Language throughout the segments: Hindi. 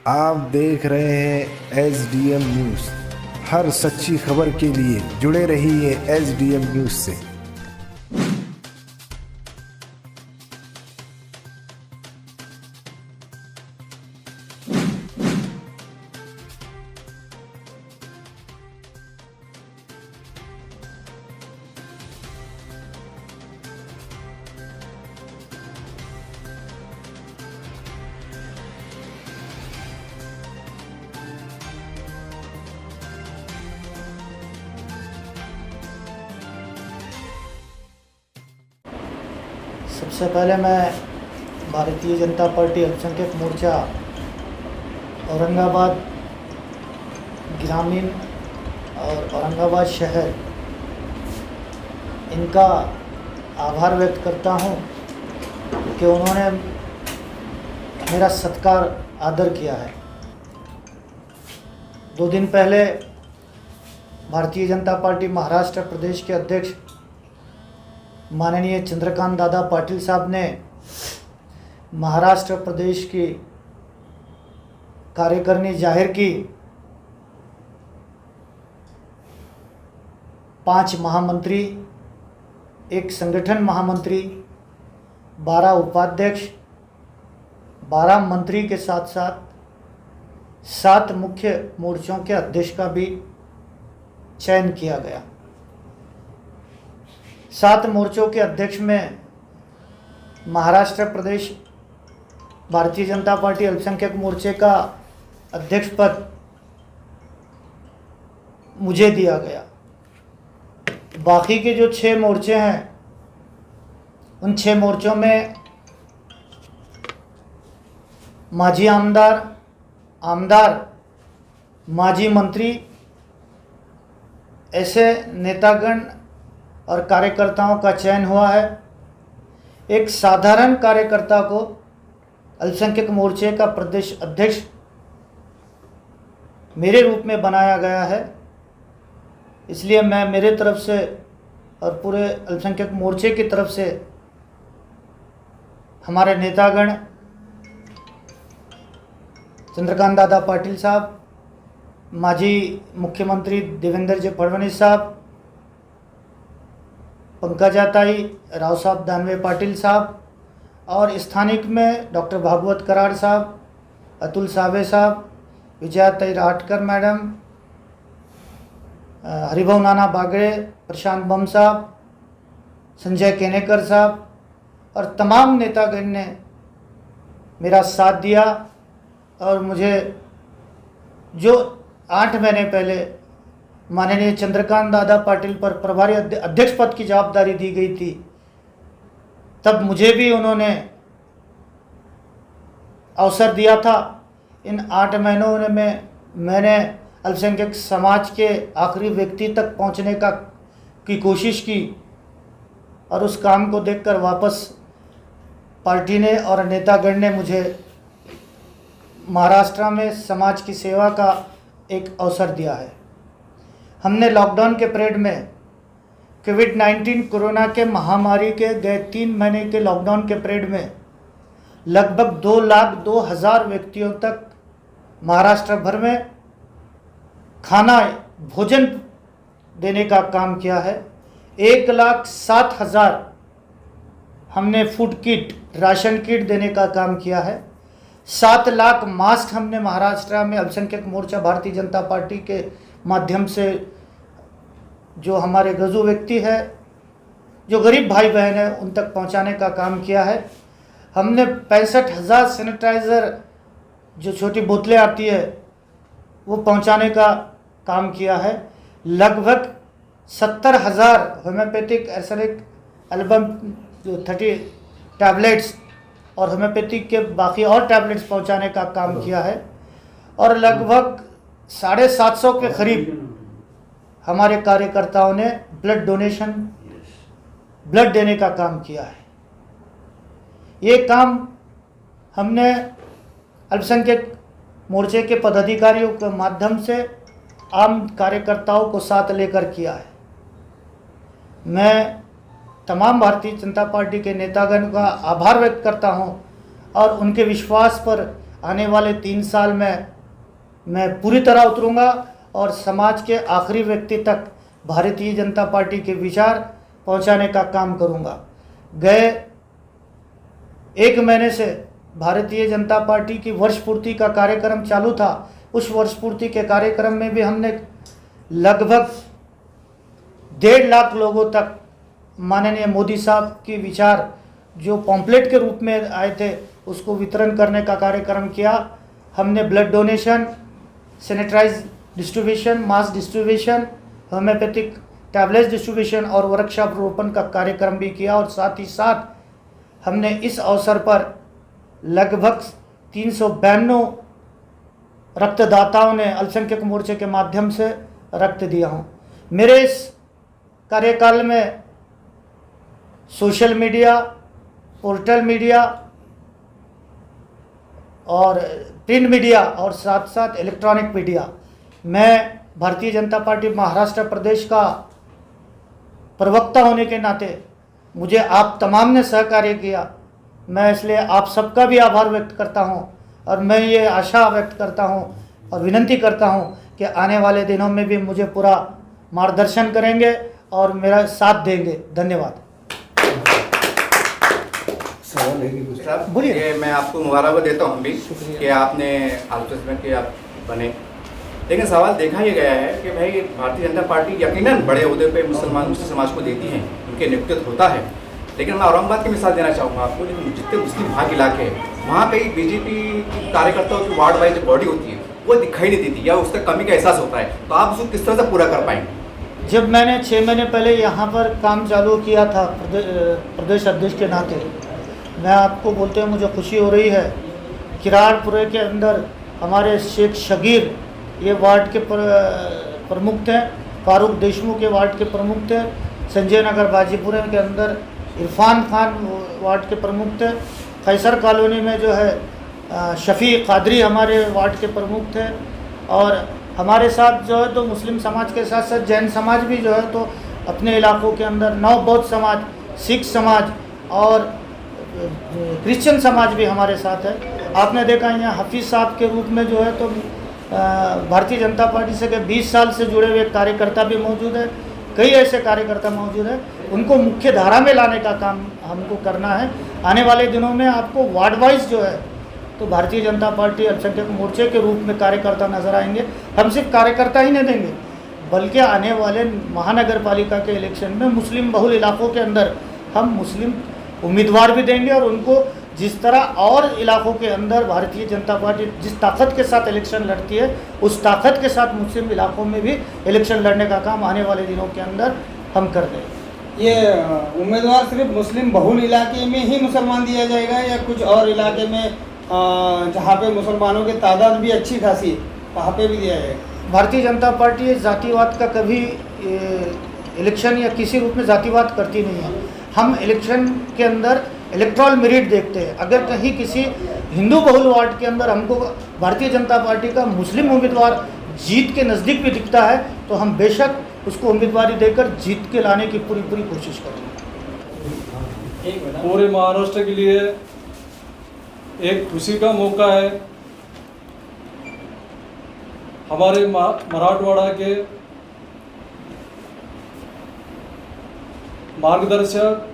आप देख रहे हैं SDM न्यूज़। हर सच्ची खबर के लिए जुड़े रहिए SDM न्यूज़ से। सबसे पहले मैं भारतीय जनता पार्टी अल्पसंख्यक मोर्चा औरंगाबाद ग्रामीण और औरंगाबाद शहर इनका आभार व्यक्त करता हूं कि उन्होंने मेरा सत्कार आदर किया है। 2 दिन पहले भारतीय जनता पार्टी महाराष्ट्र प्रदेश के अध्यक्ष माननीय चंद्रकांत दादा पाटिल साहब ने महाराष्ट्र प्रदेश की कार्यकारिणी जाहिर की। 5 महामंत्री, 1 संगठन महामंत्री, 12 उपाध्यक्ष, 12 मंत्री के साथ साथ 7 मुख्य मोर्चों के अध्यक्ष का भी चयन किया गया। 7 मोर्चों के अध्यक्ष में महाराष्ट्र प्रदेश भारतीय जनता पार्टी अल्पसंख्यक मोर्चे का अध्यक्ष पद मुझे दिया गया। बाकी के जो 6 मोर्चे हैं उन 6 मोर्चों में माजी आमदार, माजी मंत्री, ऐसे नेतागण और कार्यकर्ताओं का चयन हुआ है। एक साधारण कार्यकर्ता को अल्पसंख्यक मोर्चे का प्रदेश अध्यक्ष मेरे रूप में बनाया गया है। इसलिए मैं मेरे तरफ से और पूरे अल्पसंख्यक मोर्चे की तरफ से हमारे नेतागण चंद्रकांत दादा पाटिल साहब, माजी मुख्यमंत्री देवेंद्र जी फडणवीस साहब, पंकजाताई, राव साहब दानवे पाटिल साहब और स्थानिक में डॉक्टर भागवत कराड़ साहब, अतुल सावे साहब, विजयाताई राटकर मैडम, हरिभाऊ नाना बागड़े, प्रशांत बम साहब, संजय केनेकर साहब और तमाम नेतागण ने मेरा साथ दिया और मुझे जो 8 महीने पहले माननीय चंद्रकांत दादा पाटिल पर प्रभारी अध्यक्ष पद की जवाबदारी दी गई थी, तब मुझे भी उन्होंने अवसर दिया था। इन 8 महीनों में मैंने अल्पसंख्यक समाज के आखिरी व्यक्ति तक पहुंचने की कोशिश की और उस काम को देखकर वापस पार्टी ने और नेतागण ने मुझे महाराष्ट्र में समाज की सेवा का एक अवसर दिया है। हमने लॉकडाउन के पीरियड में कोविड-19 कोरोना के महामारी के गए 3 महीने के लॉकडाउन के पीरियड में लगभग 2,02,000 व्यक्तियों तक महाराष्ट्र भर में भोजन देने का काम किया है। 1,07,000 हमने फूड किट, राशन किट देने का काम किया है। 7 लाख मास्क हमने महाराष्ट्र में अल्पसंख्यक मोर्चा भारतीय जनता पार्टी के माध्यम से जो हमारे गजू व्यक्ति है, जो गरीब भाई बहन है, उन तक पहुंचाने का काम किया है। हमने 65,000 सैनिटाइज़र जो छोटी बोतलें आती है वो पहुंचाने का काम किया है। लगभग 70,000 होम्योपैथिक एर्सेनिक एल्बम 30 टैबलेट्स और होम्योपैथिक के बाकी और टैबलेट्स पहुंचाने का काम किया है और लगभग 750 के करीब हमारे कार्यकर्ताओं ने ब्लड देने का काम किया है। ये काम हमने अल्पसंख्यक मोर्चे के पदाधिकारियों के माध्यम से आम कार्यकर्ताओं को साथ लेकर किया है। मैं तमाम भारतीय जनता पार्टी के नेतागण का आभार व्यक्त करता हूं और उनके विश्वास पर आने वाले 3 साल में मैं पूरी तरह उतरूंगा और समाज के आखिरी व्यक्ति तक भारतीय जनता पार्टी के विचार पहुंचाने का काम करूंगा। गए 1 महीने से भारतीय जनता पार्टी की वर्ष पूर्ति का कार्यक्रम चालू था। उस वर्ष पूर्ति के कार्यक्रम में भी हमने लगभग 1.5 लाख लोगों तक माननीय मोदी साहब की विचार जो पॉम्पलेट के रूप में आए थे उसको वितरण करने का कार्यक्रम किया। हमने blood donation, sanitise distribution, mask distribution, homeopathic tablets distribution और वर्कशॉप रोपण का कार्यक्रम भी किया। और साथ ही साथ हमने इस अवसर पर लगभग 392 रक्तदाताओं ने अल्पसंख्यक मोर्चे के माध्यम से रक्त दिया हूँ। मेरे इस कार्यकाल में सोशल मीडिया, पोर्टल मीडिया और प्रिंट मीडिया और साथ साथ इलेक्ट्रॉनिक मीडिया, मैं भारतीय जनता पार्टी महाराष्ट्र प्रदेश का प्रवक्ता होने के नाते मुझे आप तमाम ने सहकार्य किया। मैं इसलिए आप सबका भी आभार व्यक्त करता हूं और मैं ये आशा व्यक्त करता हूं और विनती करता हूं कि आने वाले दिनों में भी मुझे पूरा मार्गदर्शन करेंगे और मेरा साथ देंगे। धन्यवाद। सवाल है कि कुछ? साहब बोलिए। ये मैं आपको मुबारकबाद देता हूँ भी कि आपने आलोचना के आप बने, लेकिन सवाल देखा ये गया है कि भाई भारतीय जनता पार्टी यकीनन बड़े ओहदे पे मुसलमान समाज को देती है, उनके नेतृत्व होता है। लेकिन मैं औरंगाबाद की मिसाल देना चाहूँगा आपको, लेकिन जितने मुस्लिम भाग इलाके हैं वहाँ पे बीजेपी कार्यकर्ताओं की वार्ड वाइज बॉडी होती है वो दिखाई नहीं देती या उसका कमी का एहसास होता है, तो आप उसको किस तरह से पूरा कर पाएंगे? जब मैंने 6 महीने पहले यहाँ पर काम चालू किया था प्रदेश अध्यक्ष के नाते, मैं आपको बोलते हुए मुझे खुशी हो रही है। किराड़पुरे के अंदर हमारे शेख शगीर ये वार्ड के प्रमुख थे, फारूक देशमुख के वार्ड के प्रमुख थे, संजय नगर बाजीपुरे के अंदर इरफान खान वार्ड के प्रमुख थे, कैसर कॉलोनी में जो है शफ़ी कादरी हमारे वार्ड के प्रमुख थे। और हमारे साथ जो है तो मुस्लिम समाज के साथ साथ जैन समाज भी जो है तो अपने इलाकों के अंदर नव बौद्ध समाज, सिख समाज और क्रिश्चियन समाज भी हमारे साथ है। आपने देखा यहाँ हफीज़ साहब के रूप में जो है तो भारतीय जनता पार्टी से 20 साल से जुड़े हुए कार्यकर्ता भी मौजूद है, कई ऐसे कार्यकर्ता मौजूद है, उनको मुख्य धारा में लाने का काम हमको करना है। आने वाले दिनों में आपको वार्ड वाइज जो है तो भारतीय जनता पार्टी अल्पसंख्यक मोर्चे के रूप में कार्यकर्ता नजर आएंगे। हम सिर्फ कार्यकर्ता ही नहीं देंगे बल्कि आने वाले महानगर पालिका के इलेक्शन में मुस्लिम बहुल इलाकों के अंदर हम मुस्लिम उम्मीदवार भी देंगे और उनको जिस तरह और इलाकों के अंदर भारतीय जनता पार्टी जिस ताकत के साथ इलेक्शन लड़ती है उस ताकत के साथ मुस्लिम इलाकों में भी इलेक्शन लड़ने का काम आने वाले दिनों के अंदर हम कर देंगे। ये उम्मीदवार सिर्फ मुस्लिम बहुल इलाके में ही मुसलमान दिया जाएगा या कुछ और इलाके में जहाँ पे मुसलमानों की तादाद भी अच्छी खासी है वहाँ पे भी दिया जाएगा? भारतीय जनता पार्टी जातिवाद का कभी इलेक्शन या किसी रूप में जातिवाद करती नहीं है। हम इलेक्शन के अंदर इलेक्ट्रॉल मेरिट देखते हैं। अगर कहीं किसी हिंदू बहुल वार्ड के अंदर हमको भारतीय जनता पार्टी का मुस्लिम उम्मीदवार जीत के नज़दीक भी दिखता है तो हम बेशक उसको उम्मीदवारी देकर जीत के लाने की पूरी कोशिश करेंगे। पूरे महाराष्ट्र के लिए एक खुशी का मौका है। हमारे मराठवाड़ा के मार्गदर्शक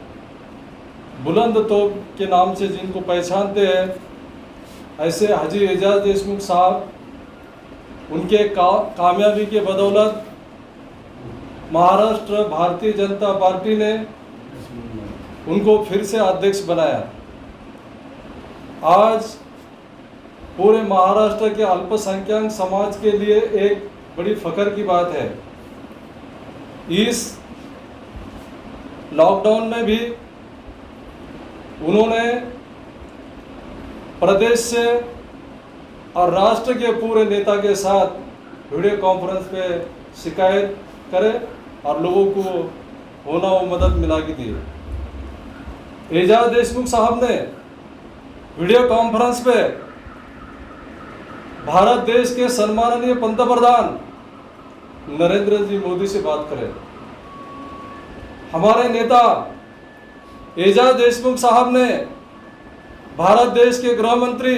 बुलंद तोप के नाम से जिनको पहचानते हैं, ऐसे हाजी एजाज देशमुख साहब, उनके कामयाबी के बदौलत महाराष्ट्र भारतीय जनता पार्टी ने उनको फिर से अध्यक्ष बनाया। आज पूरे महाराष्ट्र के अल्पसंख्यक समाज के लिए एक बड़ी फख्र की बात है। इस लॉकडाउन में भी उन्होंने प्रदेश से और राष्ट्र के पूरे नेता के साथ वीडियो कॉन्फ्रेंस पे शिकायत करे और लोगों को होना वो मदद मिला के दी। एजाज देशमुख साहब ने वीडियो कॉन्फ्रेंस पे भारत देश के सम्माननीय पंतप्रधान नरेंद्र जी मोदी से बात करें। हमारे नेता एजाज देशमुख साहब ने भारत देश के गृह मंत्री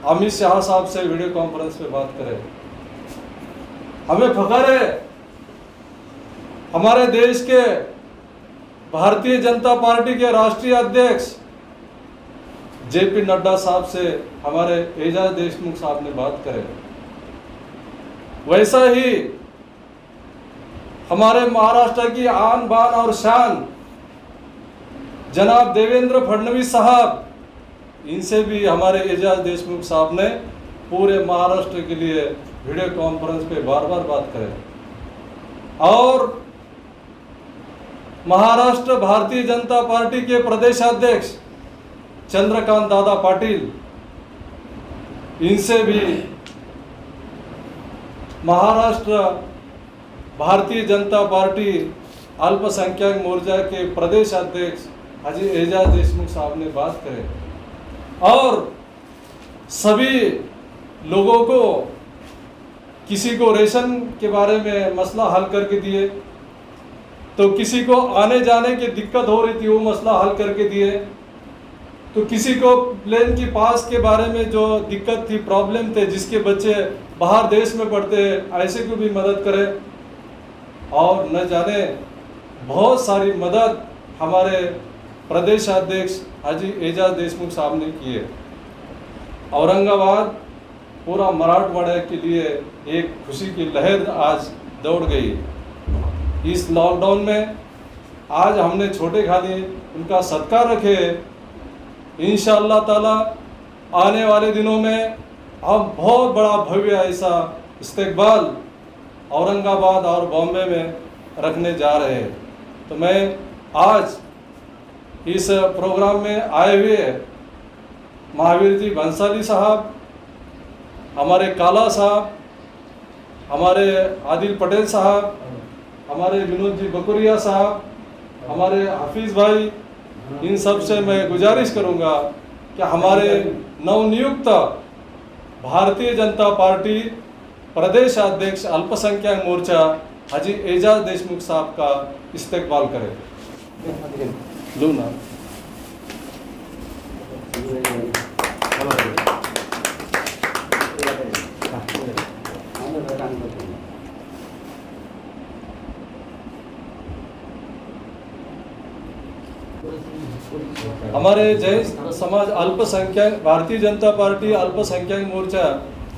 अमित शाह साहब से वीडियो कॉन्फ्रेंस पे बात करें। हमें फख्र है हमारे देश के भारतीय जनता पार्टी के राष्ट्रीय अध्यक्ष जेपी नड्डा साहब से हमारे एजाज देशमुख साहब ने बात करे। वैसा ही हमारे महाराष्ट्र की आन बान और शान जनाब देवेंद्र फडणवीस साहब, इनसे भी हमारे एजाज देशमुख साहब ने पूरे महाराष्ट्र के लिए वीडियो कॉन्फ्रेंस पे बार बार बात करे। और महाराष्ट्र भारतीय जनता पार्टी के प्रदेश अध्यक्ष चंद्रकांत दादा पाटिल, इनसे भी महाराष्ट्र भारतीय जनता पार्टी अल्पसंख्यक मोर्चा के प्रदेश अध्यक्ष हाजी एजाज देशमुख साहब ने बात करे और सभी लोगों को, किसी को रेशन के बारे में मसला हल करके दिए, तो किसी को आने जाने की दिक्कत हो रही थी वो मसला हल करके दिए, तो किसी को प्लेन की पास के बारे में जो दिक्कत थी, प्रॉब्लम थे, जिसके बच्चे बाहर देश में पढ़ते हैं, ऐसे को भी मदद करें। और न जाने बहुत सारी मदद हमारे प्रदेश अध्यक्ष हाजी एजाज देशमुख साहब ने किए। औरंगाबाद पूरा मराठवाड़ा के लिए एक खुशी की लहर आज दौड़ गई। इस लॉकडाउन में आज हमने छोटे खाली उनका सत्कार रखे। इंशाअल्लाह ताला आने वाले दिनों में हम बहुत बड़ा भव्य ऐसा इस्तकबाल औरंगाबाद और बॉम्बे में रखने जा रहे हैं। तो मैं आज इस प्रोग्राम में आए हुए महावीर जी भंसाली साहब, हमारे काला साहब, हमारे आदिल पटेल साहब, हमारे विनोद जी बकुरिया साहब, हमारे हाफिज़ भाई, इन सब से मैं गुजारिश करूंगा कि हमारे नवनियुक्त भारतीय जनता पार्टी प्रदेश अध्यक्ष अल्पसंख्यक मोर्चा हाजी एजाज देशमुख साहब का इस्तकबाल करें। लो ना। हमारे जैन समाज अल्पसंख्यक भारतीय जनता पार्टी अल्पसंख्यक मोर्चा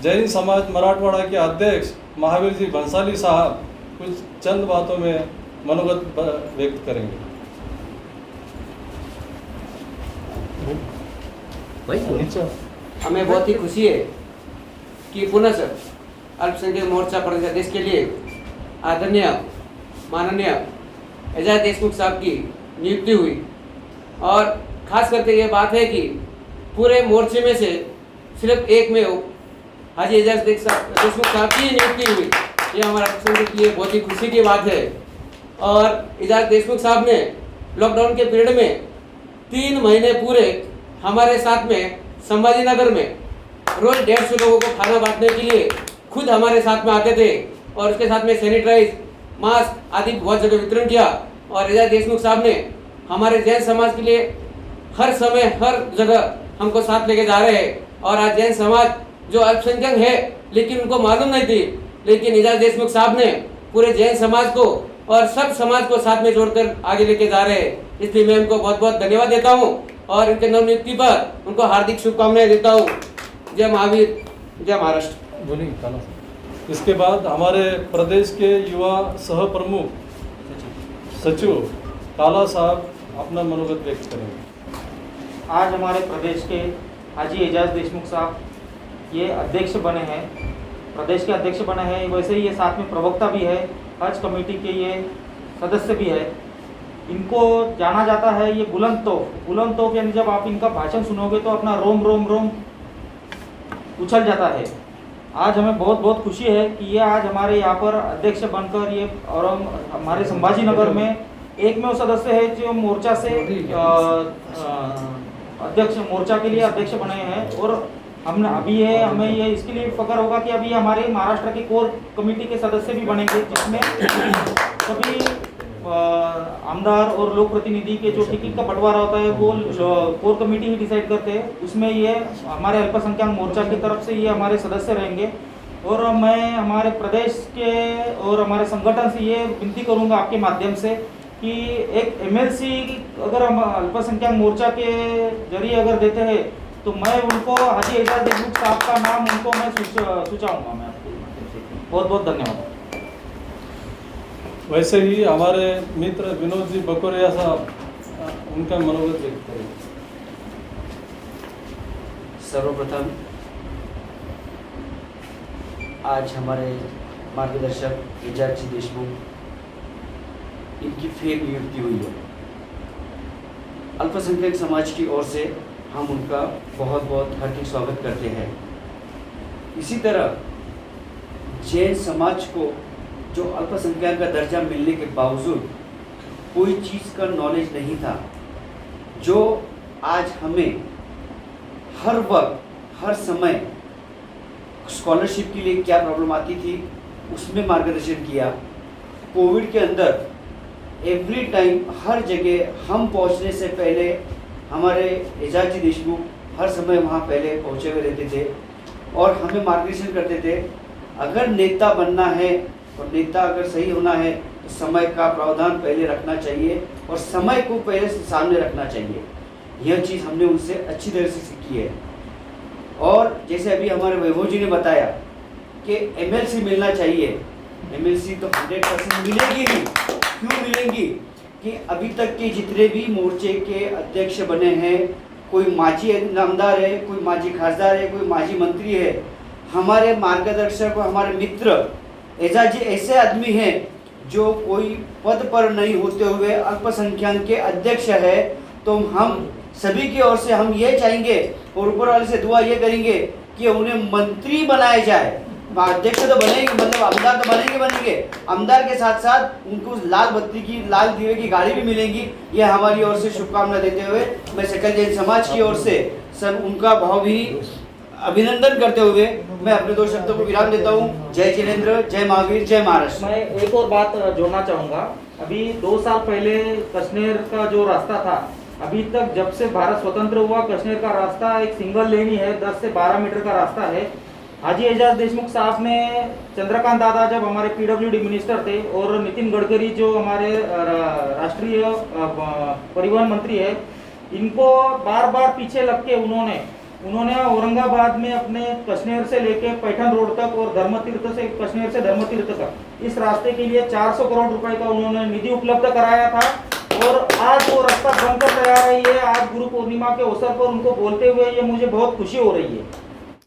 जैन समाज मराठवाड़ा के अध्यक्ष महावीर जी भंसाली साहब कुछ चंद बातों में मनोगत व्यक्त करेंगे। हमें बहुत ही खुशी है कि पुनः अल्पसंख्यक मोर्चा प्रदेश अध्यक्ष के लिए आदरणीय माननीय एजाज देशमुख साहब की नियुक्ति हुई। और खास करके ये बात है कि पूरे मोर्चे में से सिर्फ एक में हाजी एजाज देशमुख साहब की नियुक्ति हुई। ये हमारा अल्पसंख्यक के लिए बहुत ही खुशी की बात है। और एजाज देशमुख साहब ने लॉकडाउन के पीरियड में 3 महीने पूरे हमारे साथ में संभाजी नगर में रोज 150 लोगों को खाना बांटने के लिए खुद हमारे साथ में आते थे और उसके साथ में सैनिटाइज, मास्क आदि बहुत जगह वितरण किया। और एजाज देशमुख साहब ने हमारे जैन समाज के लिए हर समय हर जगह हमको साथ लेके जा रहे हैं। और आज जैन समाज जो अल्पसंख्यक है लेकिन उनको मालूम नहीं थी, लेकिन एजाज देशमुख साहब ने पूरे जैन समाज को और सब समाज को साथ में जोड़कर आगे लेके जा रहे हैं। इसलिए मैं उनको बहुत बहुत धन्यवाद देता हूँ और इनके नवनियुक्ति पर उनको हार्दिक शुभकामनाएं देता हूँ। जय महावीर, जय महाराष्ट्र। बोलिए काला साहब। इसके बाद हमारे प्रदेश के युवा सह प्रमुख सचिव काला साहब अपना मनोगत व्यक्त करेंगे। आज हमारे प्रदेश के हाजी एजाज देशमुख साहब ये अध्यक्ष बने हैं, प्रदेश के अध्यक्ष बने हैं। वैसे ही ये साथ में प्रवक्ता भी है, हज कमेटी के ये सदस्य भी है। इनको जाना जाता है ये बुलंद तोप, यानी जब आप इनका भाषण सुनोगे तो अपना रोम रोम रोम उछल जाता है। आज हमें बहुत बहुत खुशी है कि ये आज हमारे यहाँ पर अध्यक्ष बनकर ये और हमारे संभाजी नगर में एकमेव सदस्य है जो मोर्चा से अध्यक्ष मोर्चा के लिए अध्यक्ष बने हैं। और हमने अभी हमें ये इसके लिए फख्र होगा कि अभी हमारे महाराष्ट्र के कोर कमेटी के सदस्य भी बनेंगे, जिसमें सभी आमदार और लोक प्रतिनिधि के जो टिकट का बंटवारा होता है वो कोर कमेटी ही डिसाइड करते हैं। उसमें ये हमारे अल्पसंख्यक मोर्चा की तरफ से ये हमारे सदस्य रहेंगे। और मैं हमारे प्रदेश के और हमारे संगठन से ये विनती करूंगा आपके माध्यम से कि एक एमएलसी अगर हम अल्पसंख्यक मोर्चा के जरिए अगर देते हैं तो मैं उनको हाजी एजाज देशमुख साहब का नाम उनको मैं सूचाऊंगा। मैं आपके माध्यम से बहुत बहुत धन्यवाद। वैसे ही हमारे मित्र विनोद जी बकोरिया साहब उनका मनोगत व्यक्त करें। सर्वप्रथम आज हमारे मार्गदर्शक एजाज जी देशमुख इनकी फेर नियुक्ति हुई है। अल्पसंख्यक समाज की ओर से हम उनका बहुत बहुत हार्दिक स्वागत करते हैं। इसी तरह जैन समाज को जो अल्पसंख्यक का दर्जा मिलने के बावजूद कोई चीज़ का नॉलेज नहीं था, जो आज हमें हर वक्त हर समय स्कॉलरशिप के लिए क्या प्रॉब्लम आती थी उसमें मार्गदर्शन किया। कोविड के अंदर एवरी टाइम हर जगह हम पहुंचने से पहले हमारे एजाज जी देशमुख हर समय वहां पहले पहुंचे हुए रहते थे और हमें मार्गदर्शन करते थे। अगर नेता बनना है और नेता अगर सही होना है तो समय का प्रावधान पहले रखना चाहिए और समय को पहले सामने रखना चाहिए। यह चीज़ हमने उनसे अच्छी तरह से सीखी है। और जैसे अभी हमारे वैभव जी ने बताया कि एमएलसी मिलना चाहिए, एमएलसी तो 100% मिलेगी ही। क्यों मिलेंगी कि अभी तक के जितने भी मोर्चे के अध्यक्ष बने हैं, कोई माजी नामदार है, कोई माजी खासदार है, कोई माजी मंत्री है। हमारे मार्गदर्शक और हमारे मित्र एजाज जी ऐसे आदमी हैं जो कोई पद पर नहीं होते हुए अल्पसंख्यक के अध्यक्ष है। तो हम सभी की ओर से हम ये चाहेंगे और ऊपर वाले से दुआ ये करेंगे कि उन्हें मंत्री बनाया जाए। अध्यक्ष तो बनेंगे, मतलब आमदार तो बनेंगे। आमदार के साथ साथ उनको लाल बत्ती की, लाल दीवे की गाड़ी भी मिलेंगी। ये हमारी ओर से शुभकामना देते हुए मैं सकल जैन समाज की ओर से सब उनका भावभीनी अभिनंदन करते हुए मैं अपने 2 शब्दों को विराम देता हूँ। जय जिनेंद्र, जय महावीर, जय महाराष्ट्र। मैं एक और बात जोड़ना चाहूँगा। अभी 2 साल पहले कश्मीर का जो रास्ता था, अभी तक जब से भारत स्वतंत्र हुआ कश्मीर का रास्ता एक सिंगल लेन ही है, 10 से 12 मीटर का रास्ता है। हाजी एजाज देशमुख साहब ने, चंद्रकांत दादा जब हमारे पीडब्ल्यूडी मिनिस्टर थे और नितिन गडकरी जो हमारे राष्ट्रीय परिवहन मंत्री है, इनको बार बार पीछे लग के उन्होंने औरंगाबाद में अपने कश्मीर से लेके पैठन रोड तक और धर्मतीर्थ से कश्मीर से धर्मतीर्थ तक इस रास्ते के लिए 400 करोड़ रुपए का उन्होंने निधि उपलब्ध कराया था। और आज वो रास्ता बनकर तैयार है। ये आज गुरु पूर्णिमा के अवसर पर उनको बोलते हुए ये मुझे बहुत खुशी हो रही है।